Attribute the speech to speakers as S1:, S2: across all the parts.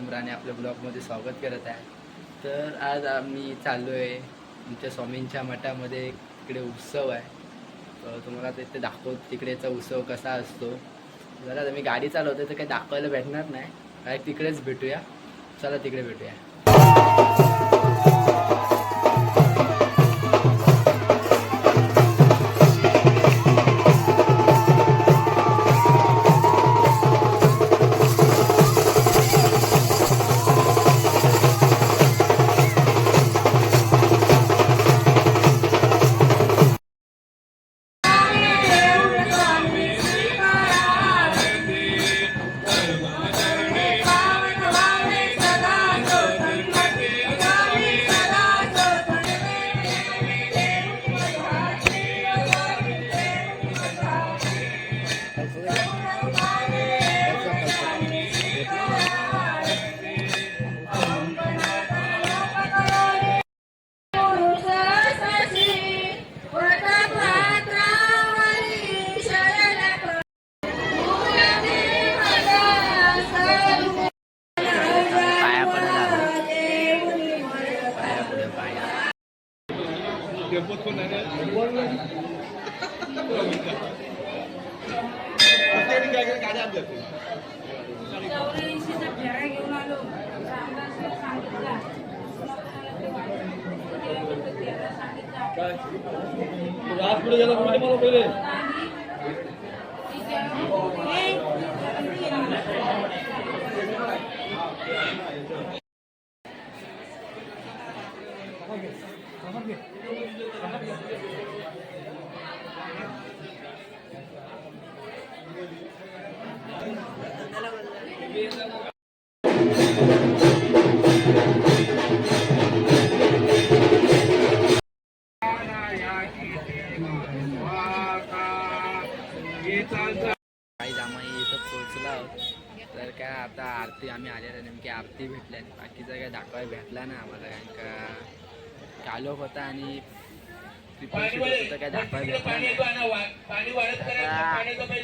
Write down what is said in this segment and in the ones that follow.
S1: नम्राने आपल्या ब्लॉगमध्ये स्वागत करत आहे. तर आज आम्ही चाललो आहे आमच्या स्वामींच्या मठामध्ये. तिकडे उत्सव आहे, तर तुम्हाला ते दाखवतो तिकडेचा उत्सव कसा असतो. जरा मी गाडी चालवतो तर काही दाखवायला भेटणार नाही, काय तिकडेच भेटूया. चला तिकडे भेटूया.
S2: रात पुढे गेला मला पहिले
S1: तर काय आता आरती आम्ही आलेल्या नेमकी आरती भेटल्या, बाकीचं काय दाखवायला भेटला ना आम्हाला, कारण का कालोख होता आणि काय दाखवायला भेटला नाही.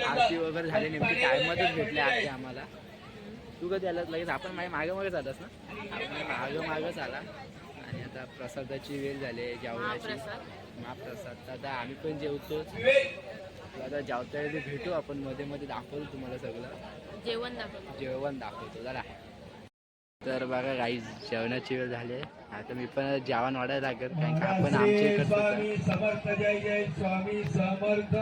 S1: आरती वगैरे झाली नेमकी टायममध्येच भेटली आरती आम्हाला. तू कधी आलास लगेच? आपण माझ्या मागं आलास ना? आपण मागंच आला. आणि आता प्रसादाची वेळ झाली, जेवणाची महाप्रसाद. आता आम्ही पण जेवतोच. आता जेवता भेटू आपण, मध्ये मध्ये दाखवतो तुम्हाला सगळं जेवण दाखवतो जरा. तर बघा गाईज, जेवणाची वेळ झाली. आता मी पण जेवण वाढायला लागेल, कारण का आपण आमच्या इकडचं
S2: समर्थ जय जय स्वामी समर्थ.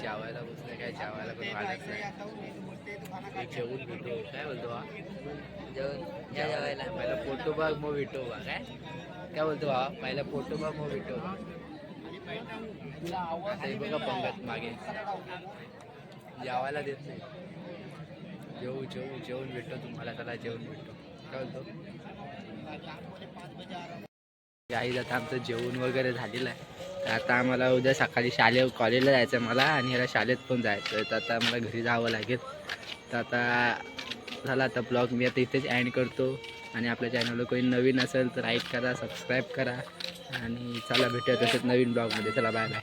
S1: जेवायला बसले, काय जेवायला पण वाढत नाही. जेवून भेटू, काय बोलतो बा? जेवायला पहिला फोटो बघ मग भेटो बा. काय बोलतो बा? पहिला फोटो बघ मग भेटो बा. आता बघा पंगत मागे जेवायला देत नाही. जेवून भेटतो तुम्हाला. त्याला जेवून भेटतो. काय बोलतो? आई आता आमचं जेवण वगैरे झालेलं आहे. तर आता आम्हाला उद्या सकाळी कॉलेजला जायचं आहे मला, आणि ह्याला शाळेत पण जायचं आहे. तर आता मला घरी जावं लागेल. तर आता झाला आता ब्लॉग मी आता इथेच एंड करतो. आणि आपल्या चॅनलवर कोणी नवीन असेल तर लाईक करा, सबस्क्राईब करा. आणि चला भेटूया तसंच नवीन ब्लॉगमध्ये. चला बाय बाय.